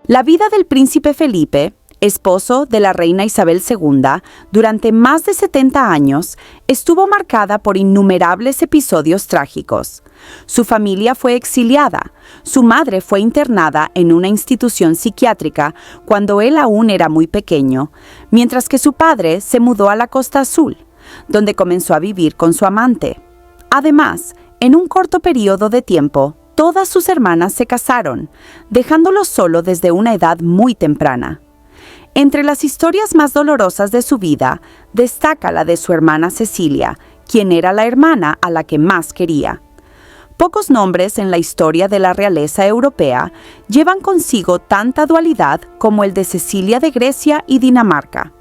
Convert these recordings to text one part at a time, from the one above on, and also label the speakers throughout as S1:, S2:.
S1: La vida del príncipe Felipe, esposo de la reina Isabel II, durante más de 70 años, estuvo marcada por innumerables episodios trágicos. Su familia fue exiliada, su madre fue internada en una institución psiquiátrica cuando él aún era muy pequeño, mientras que su padre se mudó a la Costa Azul, donde comenzó a vivir con su amante. Además, en un corto periodo de tiempo, todas sus hermanas se casaron, dejándolo solo desde una edad muy temprana. Entre las historias más dolorosas de su vida, destaca la de su hermana Cecilia, quien era la hermana a la que más quería. Pocos nombres en la historia de la realeza europea llevan consigo tanta dualidad como el de Cecilia de Grecia y Dinamarca.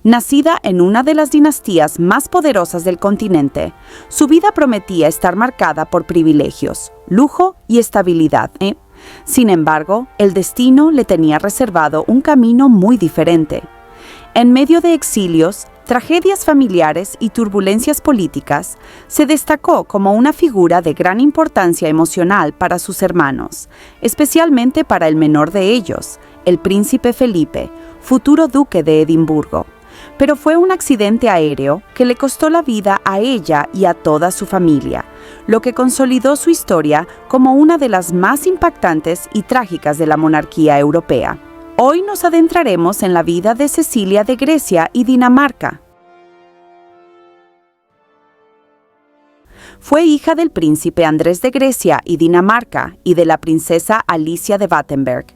S1: Nacida en una de las dinastías más poderosas del continente, su vida prometía estar marcada por privilegios, lujo y estabilidad. Sin embargo, el destino le tenía reservado un camino muy diferente. En medio de exilios, tragedias familiares y turbulencias políticas, se destacó como una figura de gran importancia emocional para sus hermanos, especialmente para el menor de ellos, el príncipe Felipe, futuro duque de Edimburgo. Pero fue un accidente aéreo que le costó la vida a ella y a toda su familia, lo que consolidó su historia como una de las más impactantes y trágicas de la monarquía europea. Hoy nos adentraremos en la vida de Cecilia de Grecia y Dinamarca. Fue hija del príncipe Andrés de Grecia y Dinamarca y de la princesa Alicia de Battenberg,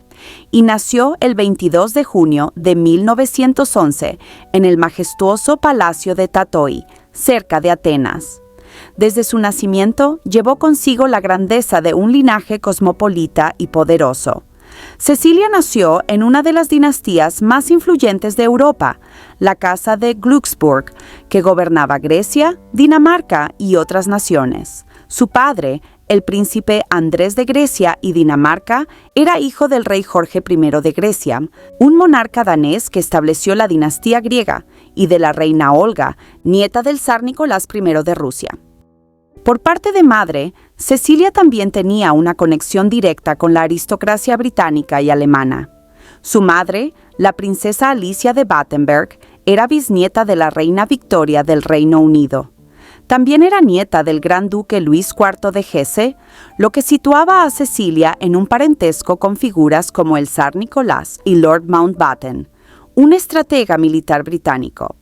S1: y nació el 22 de junio de 1911 en el majestuoso Palacio de Tatoi, cerca de Atenas. Desde su nacimiento llevó consigo la grandeza de un linaje cosmopolita y poderoso. Cecilia nació en una de las dinastías más influyentes de Europa, la Casa de Glücksburg, que gobernaba Grecia, Dinamarca y otras naciones. Su padre, el príncipe Andrés de Grecia y Dinamarca, era hijo del rey Jorge I de Grecia, un monarca danés que estableció la dinastía griega, y de la reina Olga, nieta del zar Nicolás I de Rusia. Por parte de madre, Cecilia también tenía una conexión directa con la aristocracia británica y alemana. Su madre, la princesa Alicia de Battenberg, era bisnieta de la reina Victoria del Reino Unido. También era nieta del gran duque Luis IV de Hesse, lo que situaba a Cecilia en un parentesco con figuras como el zar Nicolás y Lord Mountbatten, un estratega militar británico.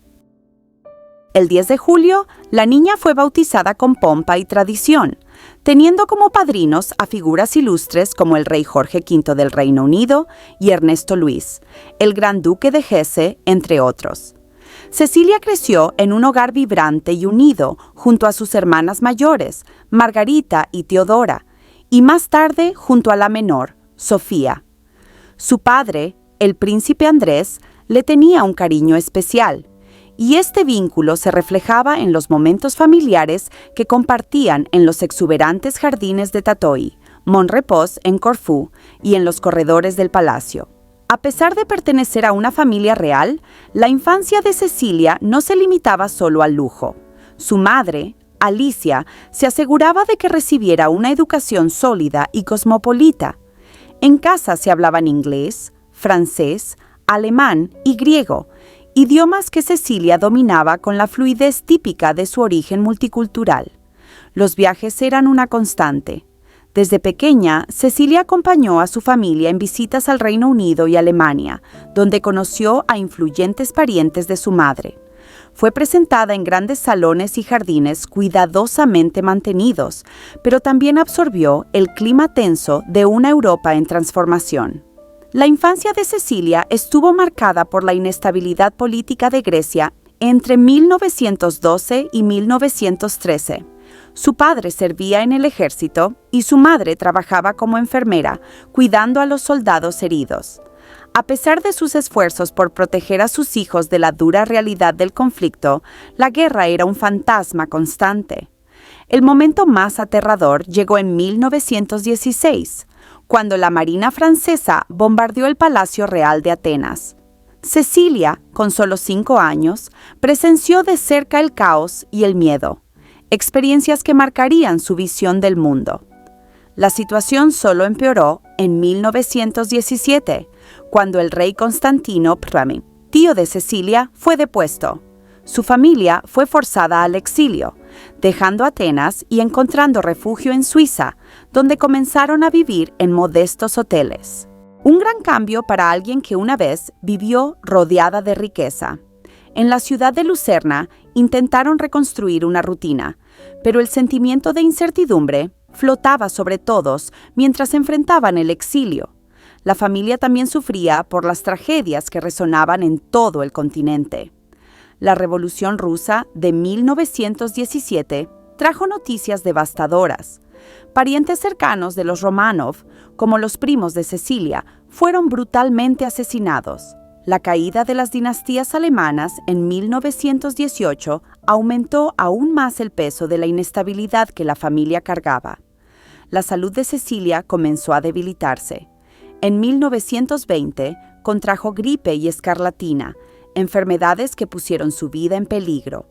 S1: El 10 de julio, la niña fue bautizada con pompa y tradición, teniendo como padrinos a figuras ilustres como el rey Jorge V del Reino Unido y Ernesto Luis, el gran duque de Hesse, entre otros. Cecilia creció en un hogar vibrante y unido junto a sus hermanas mayores, Margarita y Teodora, y más tarde junto a la menor, Sofía. Su padre, el príncipe Andrés, le tenía un cariño especial, y este vínculo se reflejaba en los momentos familiares que compartían en los exuberantes jardines de Tatoi, Monrepos en Corfú y en los corredores del palacio. A pesar de pertenecer a una familia real, la infancia de Cecilia no se limitaba solo al lujo. Su madre, Alicia, se aseguraba de que recibiera una educación sólida y cosmopolita. En casa se hablaban inglés, francés, alemán y griego, idiomas que Cecilia dominaba con la fluidez típica de su origen multicultural. Los viajes eran una constante. Desde pequeña, Cecilia acompañó a su familia en visitas al Reino Unido y Alemania, donde conoció a influyentes parientes de su madre. Fue presentada en grandes salones y jardines cuidadosamente mantenidos, pero también absorbió el clima tenso de una Europa en transformación. La infancia de Cecilia estuvo marcada por la inestabilidad política de Grecia entre 1912 y 1913. Su padre servía en el ejército y su madre trabajaba como enfermera, cuidando a los soldados heridos. A pesar de sus esfuerzos por proteger a sus hijos de la dura realidad del conflicto, la guerra era un fantasma constante. El momento más aterrador llegó en 1916, cuando la Marina francesa bombardeó el Palacio Real de Atenas. Cecilia, con solo 5 años, presenció de cerca el caos y el miedo, experiencias que marcarían su visión del mundo. La situación solo empeoró en 1917, cuando el rey Constantino I, tío de Cecilia, fue depuesto. Su familia fue forzada al exilio, dejando Atenas y encontrando refugio en Suiza, donde comenzaron a vivir en modestos hoteles. Un gran cambio para alguien que una vez vivió rodeada de riqueza. En la ciudad de Lucerna intentaron reconstruir una rutina, pero el sentimiento de incertidumbre flotaba sobre todos mientras enfrentaban el exilio. La familia también sufría por las tragedias que resonaban en todo el continente. La Revolución Rusa de 1917 trajo noticias devastadoras. Parientes cercanos de los Románov, como los primos de Cecilia, fueron brutalmente asesinados. La caída de las dinastías alemanas en 1918 aumentó aún más el peso de la inestabilidad que la familia cargaba. La salud de Cecilia comenzó a debilitarse. En 1920 contrajo gripe y escarlatina, enfermedades que pusieron su vida en peligro.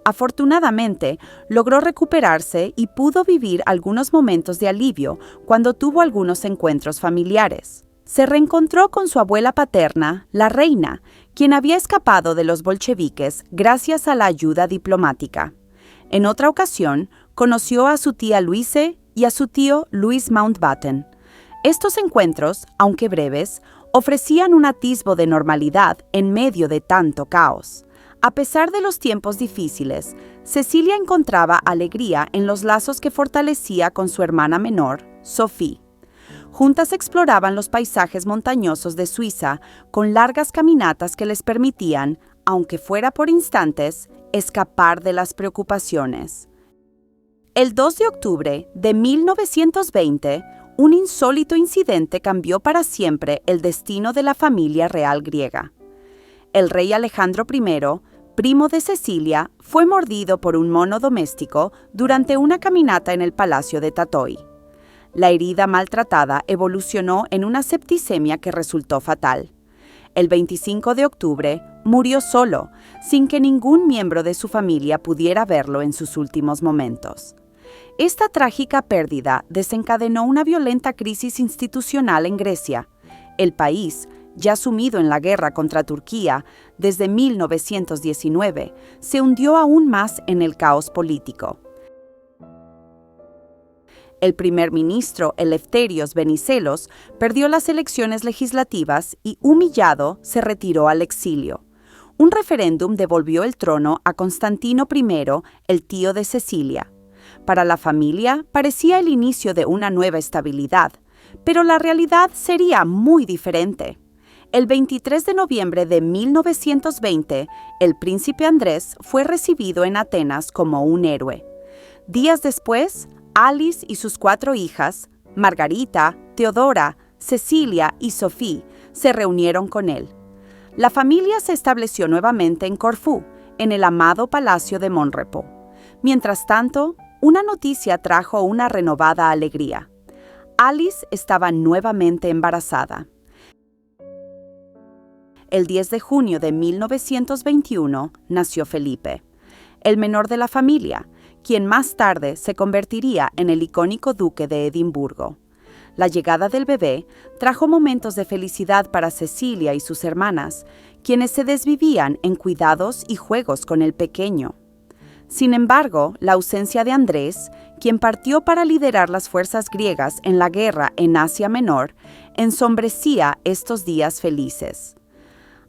S1: Afortunadamente, logró recuperarse y pudo vivir algunos momentos de alivio cuando tuvo algunos encuentros familiares. Se reencontró con su abuela paterna, la reina, quien había escapado de los bolcheviques gracias a la ayuda diplomática. En otra ocasión, conoció a su tía Luise y a su tío Louis Mountbatten. Estos encuentros, aunque breves, ofrecían un atisbo de normalidad en medio de tanto caos. A pesar de los tiempos difíciles, Cecilia encontraba alegría en los lazos que fortalecía con su hermana menor, Sophie. Juntas exploraban los paisajes montañosos de Suiza con largas caminatas que les permitían, aunque fuera por instantes, escapar de las preocupaciones. El 2 de octubre de 1920, un insólito incidente cambió para siempre el destino de la familia real griega. El rey Alejandro I, primo de Cecilia, fue mordido por un mono doméstico durante una caminata en el palacio de Tatoi. La herida maltratada evolucionó en una septicemia que resultó fatal. El 25 de octubre murió solo, sin que ningún miembro de su familia pudiera verlo en sus últimos momentos. Esta trágica pérdida desencadenó una violenta crisis institucional en Grecia. El país, ya sumido en la guerra contra Turquía desde 1919, se hundió aún más en el caos político. El primer ministro Eleftherios Venizelos perdió las elecciones legislativas y, humillado, se retiró al exilio. Un referéndum devolvió el trono a Constantino I, el tío de Cecilia. Para la familia parecía el inicio de una nueva estabilidad, pero la realidad sería muy diferente. El 23 de noviembre de 1920, el príncipe Andrés fue recibido en Atenas como un héroe. Días después, Alice y sus 4 hijas, Margarita, Teodora, Cecilia y Sophie, se reunieron con él. La familia se estableció nuevamente en Corfú, en el amado Palacio de Monrepo. Mientras tanto, una noticia trajo una renovada alegría. Alice estaba nuevamente embarazada. El 10 de junio de 1921 nació Felipe, el menor de la familia, quien más tarde se convertiría en el icónico duque de Edimburgo. La llegada del bebé trajo momentos de felicidad para Cecilia y sus hermanas, quienes se desvivían en cuidados y juegos con el pequeño. Sin embargo, la ausencia de Andrés, quien partió para liderar las fuerzas griegas en la guerra en Asia Menor, ensombrecía estos días felices.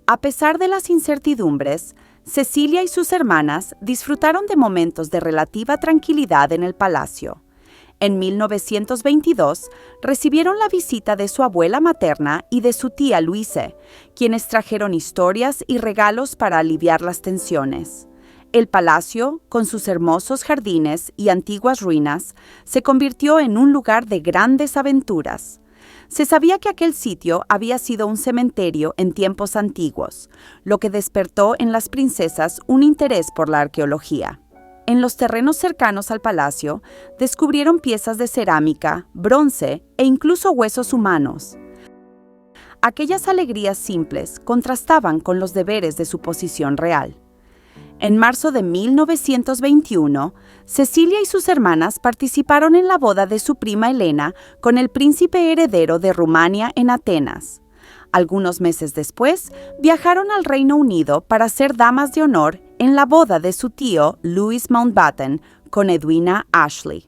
S1: A pesar de las incertidumbres, Cecilia y sus hermanas disfrutaron de momentos de relativa tranquilidad en el palacio. En 1922 recibieron la visita de su abuela materna y de su tía Luise, quienes trajeron historias y regalos para aliviar las tensiones. El palacio, con sus hermosos jardines y antiguas ruinas, se convirtió en un lugar de grandes aventuras. Se sabía que aquel sitio había sido un cementerio en tiempos antiguos, lo que despertó en las princesas un interés por la arqueología. En los terrenos cercanos al palacio, descubrieron piezas de cerámica, bronce e incluso huesos humanos. Aquellas alegrías simples contrastaban con los deberes de su posición real. En marzo de 1921, Cecilia y sus hermanas participaron en la boda de su prima Elena con el príncipe heredero de Rumania en Atenas. Algunos meses después, viajaron al Reino Unido para ser damas de honor en la boda de su tío Louis Mountbatten con Edwina Ashley.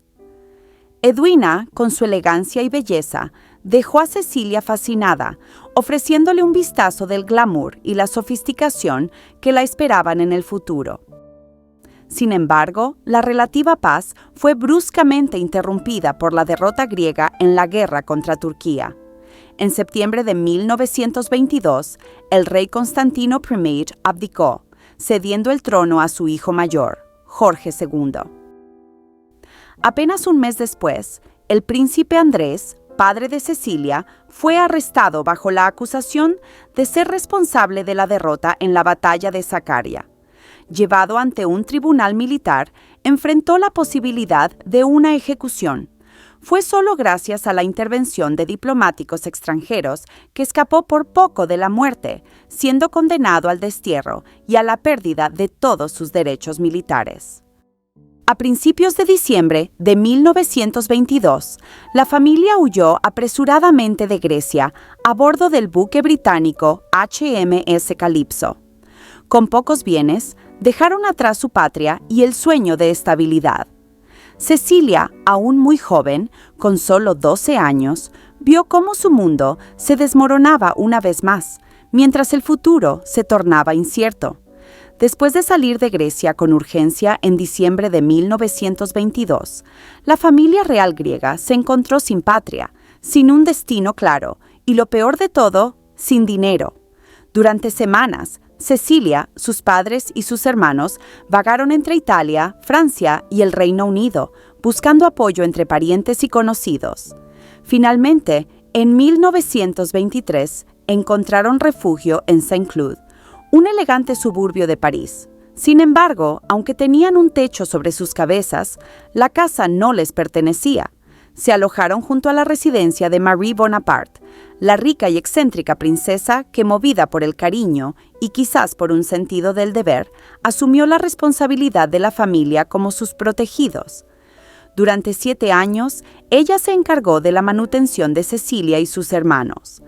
S1: Edwina, con su elegancia y belleza, dejó a Cecilia fascinada, ofreciéndole un vistazo del glamour y la sofisticación que la esperaban en el futuro. Sin embargo, la relativa paz fue bruscamente interrumpida por la derrota griega en la guerra contra Turquía. En septiembre de 1922, el rey Constantino I abdicó, cediendo el trono a su hijo mayor, Jorge II. Apenas un mes después, el príncipe Andrés, padre de Cecilia, fue arrestado bajo la acusación de ser responsable de la derrota en la batalla de Sakarya. Llevado ante un tribunal militar, enfrentó la posibilidad de una ejecución. Fue solo gracias a la intervención de diplomáticos extranjeros que escapó por poco de la muerte, siendo condenado al destierro y a la pérdida de todos sus derechos militares. A principios de diciembre de 1922, la familia huyó apresuradamente de Grecia a bordo del buque británico HMS Calypso. Con pocos bienes, dejaron atrás su patria y el sueño de estabilidad. Cecilia, aún muy joven, con solo 12 años, vio cómo su mundo se desmoronaba una vez más, mientras el futuro se tornaba incierto. Después de salir de Grecia con urgencia en diciembre de 1922, la familia real griega se encontró sin patria, sin un destino claro y, lo peor de todo, sin dinero. Durante semanas, Cecilia, sus padres y sus hermanos vagaron entre Italia, Francia y el Reino Unido, buscando apoyo entre parientes y conocidos. Finalmente, en 1923, encontraron refugio en Saint-Cloud, un elegante suburbio de París. Sin embargo, aunque tenían un techo sobre sus cabezas, la casa no les pertenecía. Se alojaron junto a la residencia de Marie Bonaparte, la rica y excéntrica princesa que, movida por el cariño y quizás por un sentido del deber, asumió la responsabilidad de la familia como sus protegidos. Durante 7 años, ella se encargó de la manutención de Cecilia y sus hermanos.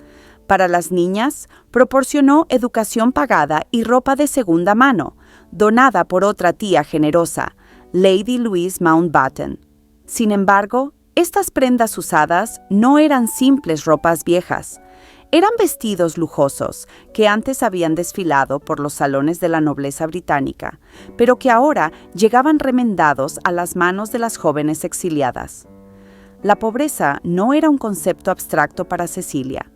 S1: Para las niñas, proporcionó educación pagada y ropa de segunda mano, donada por otra tía generosa, Lady Louise Mountbatten. Sin embargo, estas prendas usadas no eran simples ropas viejas. Eran vestidos lujosos que antes habían desfilado por los salones de la nobleza británica, pero que ahora llegaban remendados a las manos de las jóvenes exiliadas. La pobreza no era un concepto abstracto para Cecilia.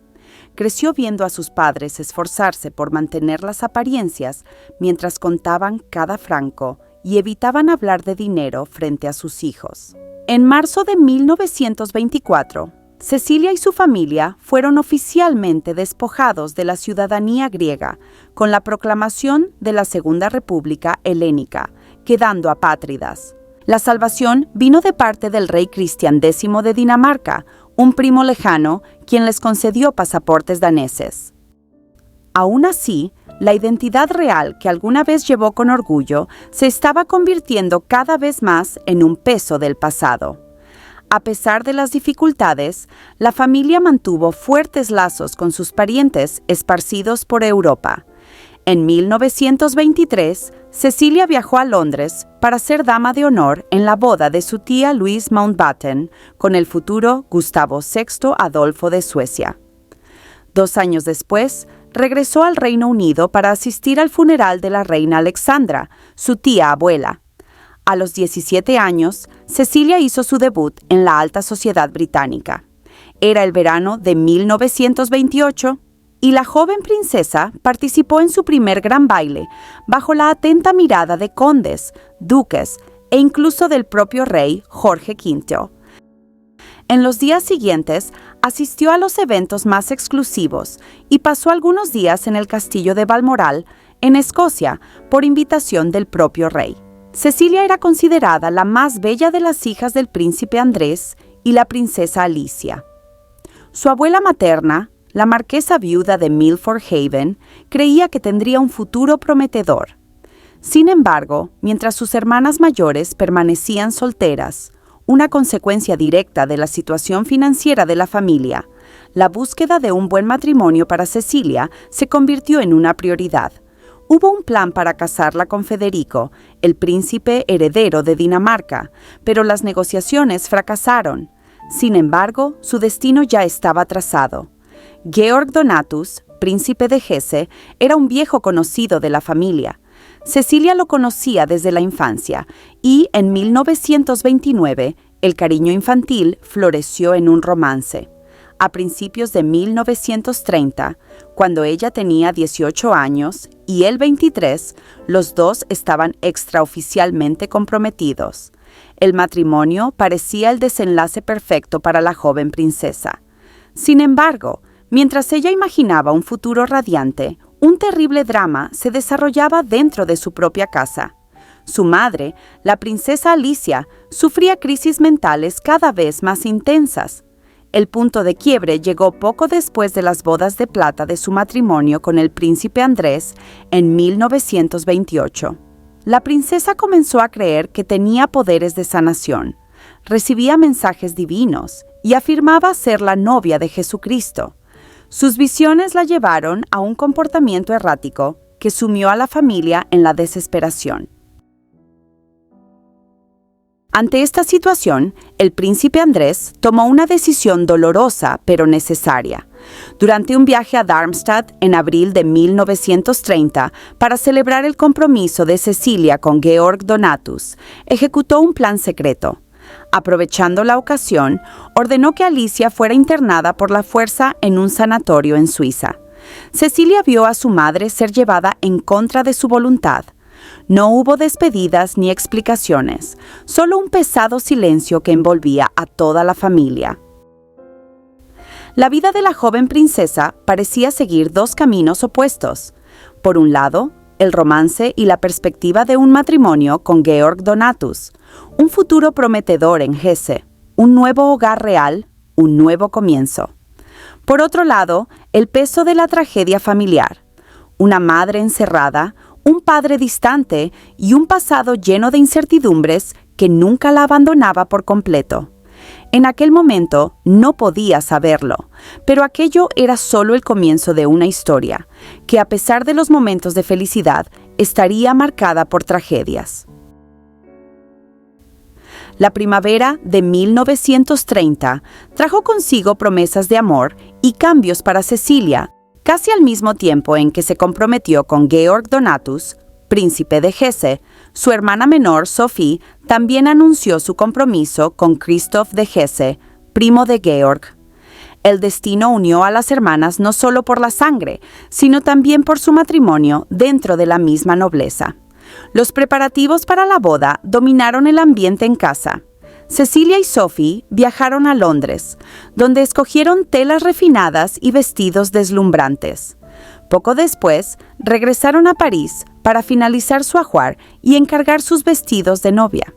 S1: Creció viendo a sus padres esforzarse por mantener las apariencias mientras contaban cada franco y evitaban hablar de dinero frente a sus hijos. En marzo de 1924, Cecilia y su familia fueron oficialmente despojados de la ciudadanía griega con la proclamación de la Segunda República Helénica, quedando apátridas. La salvación vino de parte del rey Cristian X de Dinamarca, un primo lejano, quien les concedió pasaportes daneses. Aún así, la identidad real que alguna vez llevó con orgullo se estaba convirtiendo cada vez más en un peso del pasado. A pesar de las dificultades, la familia mantuvo fuertes lazos con sus parientes esparcidos por Europa. En 1923, Cecilia viajó a Londres para ser dama de honor en la boda de su tía Louise Mountbatten con el futuro Gustavo VI Adolfo de Suecia. 2 años después, regresó al Reino Unido para asistir al funeral de la reina Alexandra, su tía abuela. A los 17 años, Cecilia hizo su debut en la alta sociedad británica. Era el verano de 1928 y la joven princesa participó en su primer gran baile bajo la atenta mirada de condes, duques e incluso del propio rey Jorge V. En los días siguientes, asistió a los eventos más exclusivos y pasó algunos días en el castillo de Balmoral, en Escocia, por invitación del propio rey. Cecilia era considerada la más bella de las hijas del príncipe Andrés y la princesa Alicia. Su abuela materna, la marquesa viuda de Milford Haven, creía que tendría un futuro prometedor. Sin embargo, mientras sus hermanas mayores permanecían solteras, una consecuencia directa de la situación financiera de la familia, la búsqueda de un buen matrimonio para Cecilia se convirtió en una prioridad. Hubo un plan para casarla con Federico, el príncipe heredero de Dinamarca, pero las negociaciones fracasaron. Sin embargo, su destino ya estaba trazado. Georg Donatus, príncipe de Hesse, era un viejo conocido de la familia. Cecilia lo conocía desde la infancia y en 1929 el cariño infantil floreció en un romance. A principios de 1930, cuando ella tenía 18 años y él 23, los dos estaban extraoficialmente comprometidos. El matrimonio parecía el desenlace perfecto para la joven princesa. Sin embargo, mientras ella imaginaba un futuro radiante, un terrible drama se desarrollaba dentro de su propia casa. Su madre, la princesa Alicia, sufría crisis mentales cada vez más intensas. El punto de quiebre llegó poco después de las bodas de plata de su matrimonio con el príncipe Andrés en 1928. La princesa comenzó a creer que tenía poderes de sanación, recibía mensajes divinos y afirmaba ser la novia de Jesucristo. Sus visiones la llevaron a un comportamiento errático que sumió a la familia en la desesperación. Ante esta situación, el príncipe Andrés tomó una decisión dolorosa pero necesaria. Durante un viaje a Darmstadt en abril de 1930 para celebrar el compromiso de Cecilia con Georg Donatus, ejecutó un plan secreto. Aprovechando la ocasión, ordenó que Alicia fuera internada por la fuerza en un sanatorio en Suiza. Cecilia vio a su madre ser llevada en contra de su voluntad. No hubo despedidas ni explicaciones, solo un pesado silencio que envolvía a toda la familia. La vida de la joven princesa parecía seguir dos caminos opuestos. Por un lado, el romance y la perspectiva de un matrimonio con Georg Donatus, un futuro prometedor en Hesse, un nuevo hogar real, un nuevo comienzo. Por otro lado, el peso de la tragedia familiar, una madre encerrada, un padre distante y un pasado lleno de incertidumbres que nunca la abandonaba por completo. En aquel momento no podía saberlo, pero aquello era solo el comienzo de una historia, que a pesar de los momentos de felicidad, estaría marcada por tragedias. La primavera de 1930 trajo consigo promesas de amor y cambios para Cecilia, casi al mismo tiempo en que se comprometió con Georg Donatus, príncipe de Hesse. Su hermana menor, Sophie, también anunció su compromiso con Christoph de Hesse, primo de Georg. El destino unió a las hermanas no solo por la sangre, sino también por su matrimonio dentro de la misma nobleza. Los preparativos para la boda dominaron el ambiente en casa. Cecilia y Sophie viajaron a Londres, donde escogieron telas refinadas y vestidos deslumbrantes. Poco después, regresaron a París para finalizar su ajuar y encargar sus vestidos de novia.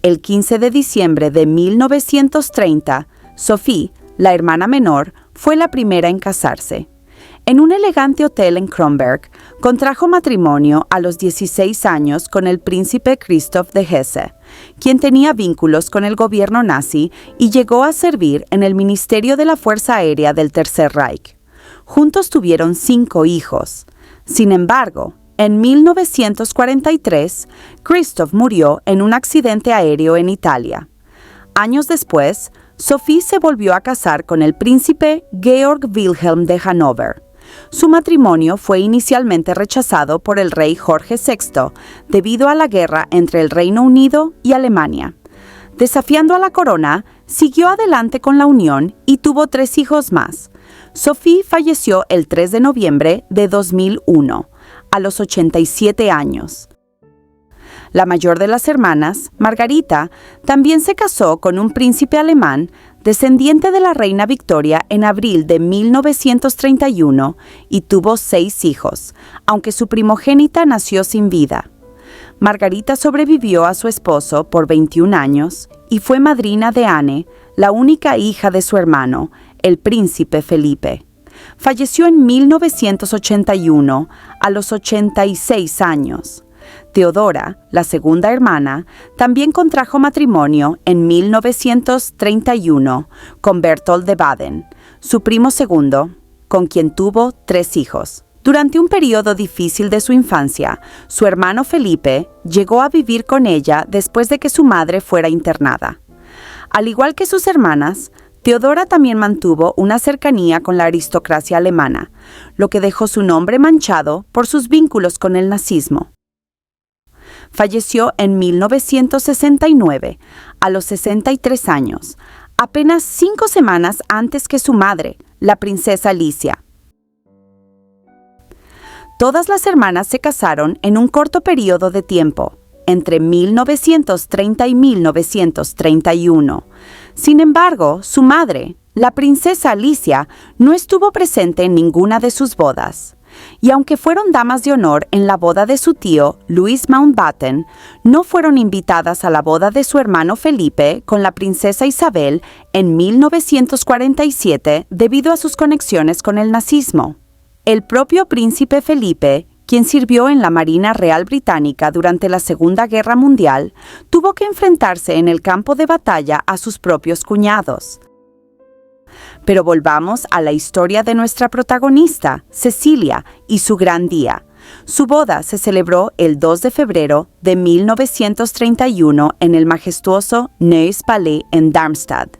S1: El 15 de diciembre de 1930, Sophie, la hermana menor, fue la primera en casarse. En un elegante hotel en Kronberg, contrajo matrimonio a los 16 años con el príncipe Christoph de Hesse, quien tenía vínculos con el gobierno nazi y llegó a servir en el Ministerio de la Fuerza Aérea del Tercer Reich. Juntos tuvieron 5 hijos. Sin embargo, en 1943, Christoph murió en un accidente aéreo en Italia. Años después, Sophie se volvió a casar con el príncipe Georg Wilhelm de Hannover. Su matrimonio fue inicialmente rechazado por el rey Jorge VI debido a la guerra entre el Reino Unido y Alemania. Desafiando a la corona, siguió adelante con la unión y tuvo 3 hijos más. Sophie falleció el 3 de noviembre de 2001, a los 87 años. La mayor de las hermanas, Margarita, también se casó con un príncipe alemán, descendiente de la reina Victoria en abril de 1931 y tuvo 6 hijos, aunque su primogénita nació sin vida. Margarita sobrevivió a su esposo por 21 años y fue madrina de Anne, la única hija de su hermano, el príncipe Felipe. Falleció en 1981 a los 86 años. Teodora, la segunda hermana, también contrajo matrimonio en 1931 con Berthold de Baden, su primo segundo, con quien tuvo 3 hijos. Durante un periodo difícil de su infancia, su hermano Felipe llegó a vivir con ella después de que su madre fuera internada. Al igual que sus hermanas, Teodora también mantuvo una cercanía con la aristocracia alemana, lo que dejó su nombre manchado por sus vínculos con el nazismo. Falleció en 1969, a los 63 años, apenas 5 semanas antes que su madre, la princesa Alicia. Todas las hermanas se casaron en un corto periodo de tiempo, entre 1930 y 1931. Sin embargo, su madre, la princesa Alicia, no estuvo presente en ninguna de sus bodas. Y aunque fueron damas de honor en la boda de su tío, Louis Mountbatten, no fueron invitadas a la boda de su hermano Felipe con la princesa Isabel en 1947 debido a sus conexiones con el nazismo. El propio príncipe Felipe, quien sirvió en la Marina Real Británica durante la Segunda Guerra Mundial, tuvo que enfrentarse en el campo de batalla a sus propios cuñados. Pero volvamos a la historia de nuestra protagonista, Cecilia, y su gran día. Su boda se celebró el 2 de febrero de 1931 en el majestuoso Neues Palais en Darmstadt.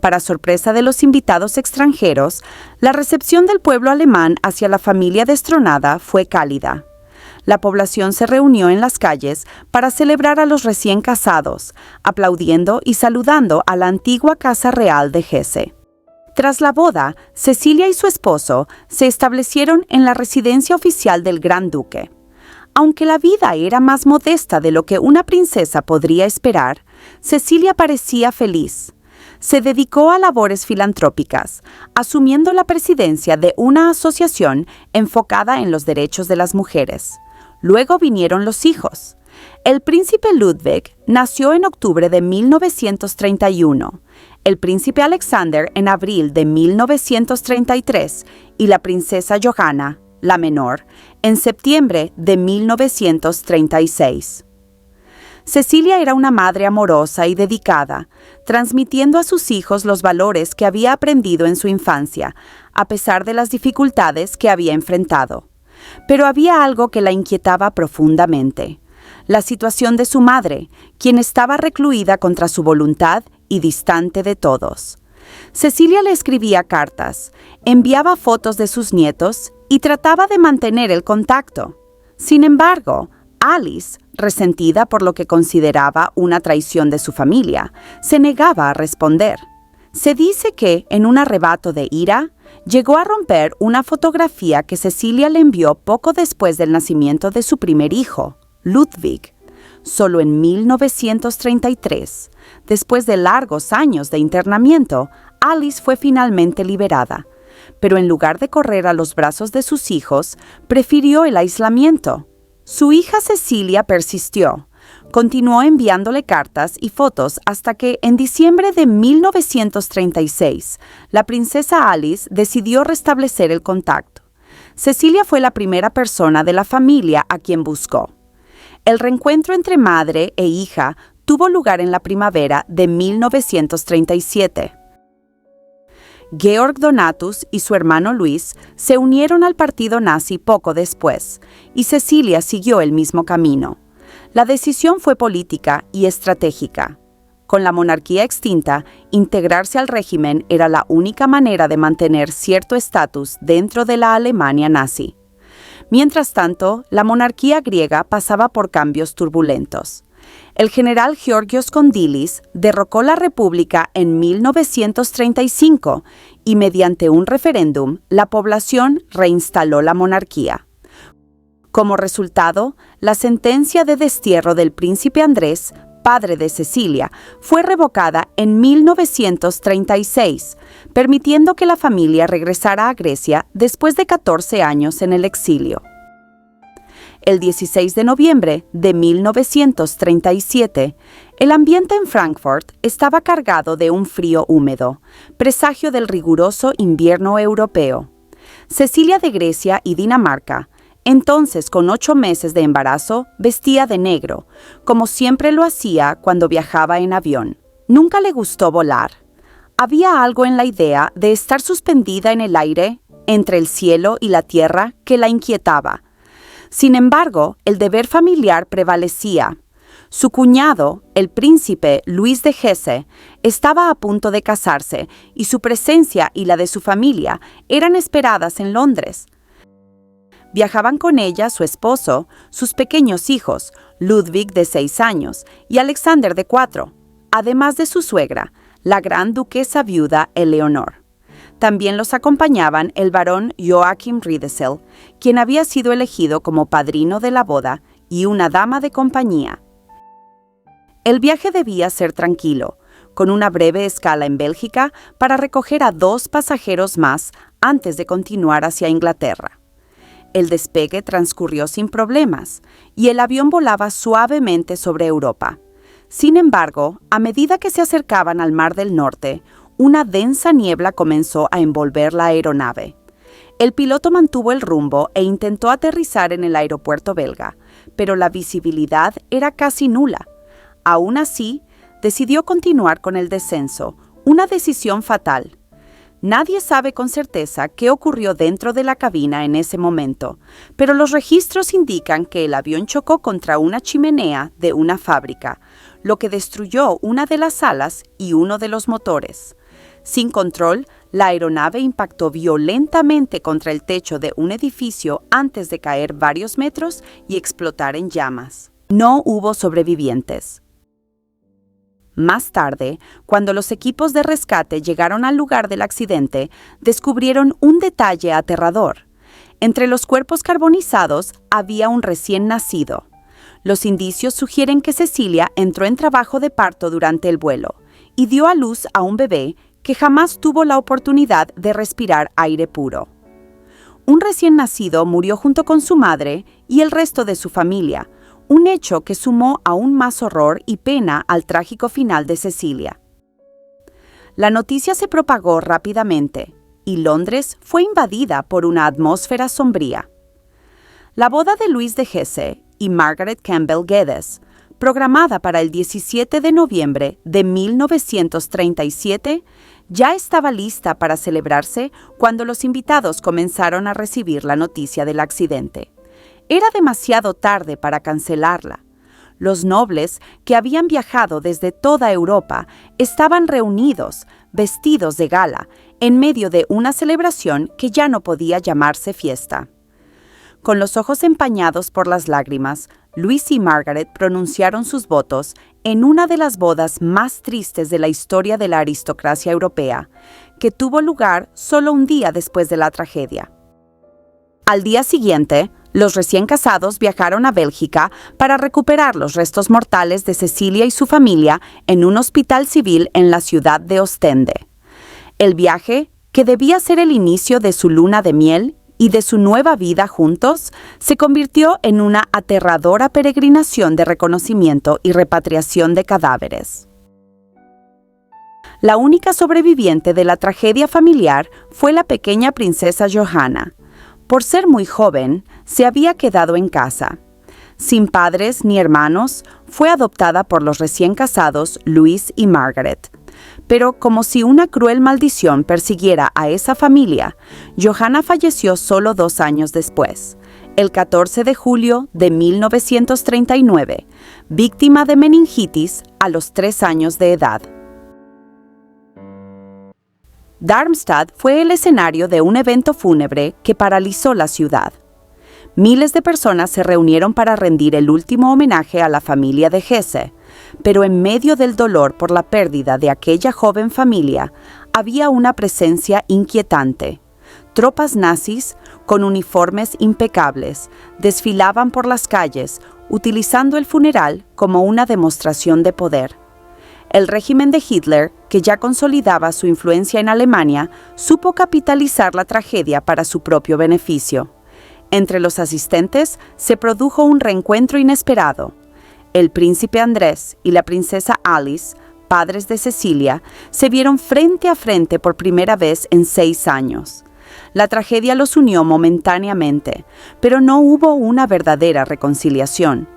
S1: Para sorpresa de los invitados extranjeros, la recepción del pueblo alemán hacia la familia destronada fue cálida. La población se reunió en las calles para celebrar a los recién casados, aplaudiendo y saludando a la antigua Casa Real de Hesse. Tras la boda, Cecilia y su esposo se establecieron en la residencia oficial del Gran Duque. Aunque la vida era más modesta de lo que una princesa podría esperar, Cecilia parecía feliz. Se dedicó a labores filantrópicas, asumiendo la presidencia de una asociación enfocada en los derechos de las mujeres. Luego vinieron los hijos. El príncipe Ludwig nació en octubre de 1931, el príncipe Alexander en abril de 1933 y la princesa Johanna, la menor, en septiembre de 1936. Cecilia era una madre amorosa y dedicada, transmitiendo a sus hijos los valores que había aprendido en su infancia, a pesar de las dificultades que había enfrentado. Pero había algo que la inquietaba profundamente: la situación de su madre, quien estaba recluida contra su voluntad y distante de todos. Cecilia le escribía cartas, enviaba fotos de sus nietos y trataba de mantener el contacto. Sin embargo, Alice, resentida por lo que consideraba una traición de su familia, se negaba a responder. Se dice que, en un arrebato de ira, llegó a romper una fotografía que Cecilia le envió poco después del nacimiento de su primer hijo, Ludwig. Solo en 1933, después de largos años de internamiento, Alice fue finalmente liberada. Pero en lugar de correr a los brazos de sus hijos, prefirió el aislamiento. Su hija Cecilia persistió. Continuó enviándole cartas y fotos hasta que, en diciembre de 1936, la princesa Alice decidió restablecer el contacto. Cecilia fue la primera persona de la familia a quien buscó. El reencuentro entre madre e hija tuvo lugar en la primavera de 1937. Georg Donatus y su hermano Luis se unieron al partido nazi poco después, y Cecilia siguió el mismo camino. La decisión fue política y estratégica. Con la monarquía extinta, integrarse al régimen era la única manera de mantener cierto estatus dentro de la Alemania nazi. Mientras tanto, la monarquía griega pasaba por cambios turbulentos. El general Georgios Kondilis derrocó la república en 1935 y mediante un referéndum, la población reinstaló la monarquía. Como resultado, la sentencia de destierro del príncipe Andrés, padre de Cecilia, fue revocada en 1936, permitiendo que la familia regresara a Grecia después de 14 años en el exilio. El 16 de noviembre de 1937, el ambiente en Frankfurt estaba cargado de un frío húmedo, presagio del riguroso invierno europeo. Cecilia de Grecia y Dinamarca, Entonces, con 8 meses de embarazo, vestía de negro, como siempre lo hacía cuando viajaba en avión. Nunca le gustó volar. Había algo en la idea de estar suspendida en el aire, entre el cielo y la tierra, que la inquietaba. Sin embargo, el deber familiar prevalecía. Su cuñado, el príncipe Luis de Hesse, estaba a punto de casarse y su presencia y la de su familia eran esperadas en Londres. Viajaban con ella su esposo, sus pequeños hijos, Ludwig de 6 años y Alexander de 4, además de su suegra, la gran duquesa viuda Eleonor. También los acompañaban el barón Joachim Riedesel, quien había sido elegido como padrino de la boda, y una dama de compañía. El viaje debía ser tranquilo, con una breve escala en Bélgica para recoger a 2 pasajeros más antes de continuar hacia Inglaterra. El despegue transcurrió sin problemas y el avión volaba suavemente sobre Europa. Sin embargo, a medida que se acercaban al Mar del Norte, una densa niebla comenzó a envolver la aeronave. El piloto mantuvo el rumbo e intentó aterrizar en el aeropuerto belga, pero la visibilidad era casi nula. Aún así, decidió continuar con el descenso, una decisión fatal. Nadie sabe con certeza qué ocurrió dentro de la cabina en ese momento, pero los registros indican que el avión chocó contra una chimenea de una fábrica, lo que destruyó una de las alas y uno de los motores. Sin control, la aeronave impactó violentamente contra el techo de un edificio antes de caer varios metros y explotar en llamas. No hubo sobrevivientes. Más tarde, cuando los equipos de rescate llegaron al lugar del accidente, descubrieron un detalle aterrador. Entre los cuerpos carbonizados había un recién nacido. Los indicios sugieren que Cecilia entró en trabajo de parto durante el vuelo y dio a luz a un bebé que jamás tuvo la oportunidad de respirar aire puro. Un recién nacido murió junto con su madre y el resto de su familia, un hecho que sumó aún más horror y pena al trágico final de Cecilia. La noticia se propagó rápidamente y Londres fue invadida por una atmósfera sombría. La boda de Luis de Hesse y Margaret Campbell Geddes, programada para el 17 de noviembre de 1937, ya estaba lista para celebrarse cuando los invitados comenzaron a recibir la noticia del accidente. Era demasiado tarde para cancelarla. Los nobles, que habían viajado desde toda Europa, estaban reunidos, vestidos de gala, en medio de una celebración que ya no podía llamarse fiesta. Con los ojos empañados por las lágrimas, Luis y Margaret pronunciaron sus votos en una de las bodas más tristes de la historia de la aristocracia europea, que tuvo lugar solo un día después de la tragedia. Al día siguiente, los recién casados viajaron a Bélgica para recuperar los restos mortales de Cecilia y su familia en un hospital civil en la ciudad de Ostende. El viaje, que debía ser el inicio de su luna de miel y de su nueva vida juntos, se convirtió en una aterradora peregrinación de reconocimiento y repatriación de cadáveres. La única sobreviviente de la tragedia familiar fue la pequeña princesa Johanna. Por ser muy joven, se había quedado en casa. Sin padres ni hermanos, fue adoptada por los recién casados Luis y Margaret. Pero como si una cruel maldición persiguiera a esa familia, Johanna falleció solo 2 años después, el 14 de julio de 1939, víctima de meningitis a los 3 años de edad. Darmstadt fue el escenario de un evento fúnebre que paralizó la ciudad. Miles de personas se reunieron para rendir el último homenaje a la familia de Hesse, pero en medio del dolor por la pérdida de aquella joven familia, había una presencia inquietante. Tropas nazis, con uniformes impecables, desfilaban por las calles, utilizando el funeral como una demostración de poder. El régimen de Hitler, que ya consolidaba su influencia en Alemania, supo capitalizar la tragedia para su propio beneficio. Entre los asistentes se produjo un reencuentro inesperado. El príncipe Andrés y la princesa Alice, padres de Cecilia, se vieron frente a frente por primera vez en 6 años. La tragedia los unió momentáneamente, pero no hubo una verdadera reconciliación.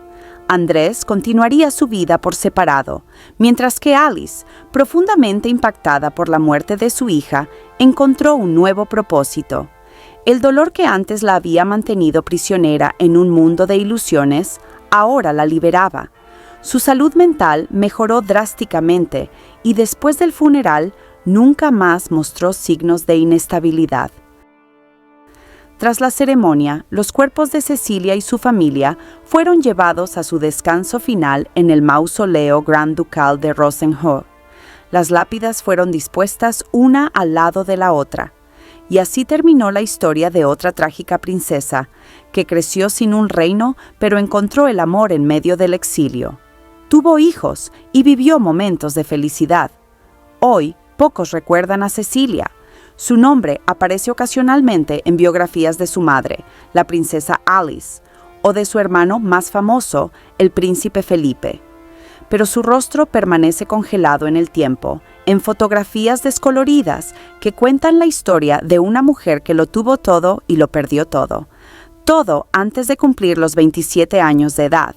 S1: Andrés continuaría su vida por separado, mientras que Alice, profundamente impactada por la muerte de su hija, encontró un nuevo propósito. El dolor que antes la había mantenido prisionera en un mundo de ilusiones, ahora la liberaba. Su salud mental mejoró drásticamente y después del funeral nunca más mostró signos de inestabilidad. Tras la ceremonia, los cuerpos de Cecilia y su familia fueron llevados a su descanso final en el mausoleo Gran Ducal de Rosenhof. Las lápidas fueron dispuestas una al lado de la otra. Y así terminó la historia de otra trágica princesa, que creció sin un reino, pero encontró el amor en medio del exilio. Tuvo hijos y vivió momentos de felicidad. Hoy, pocos recuerdan a Cecilia. Su nombre aparece ocasionalmente en biografías de su madre, la princesa Alice, o de su hermano más famoso, el príncipe Felipe. Pero su rostro permanece congelado en el tiempo, en fotografías descoloridas que cuentan la historia de una mujer que lo tuvo todo y lo perdió todo. Todo antes de cumplir los 27 años de edad.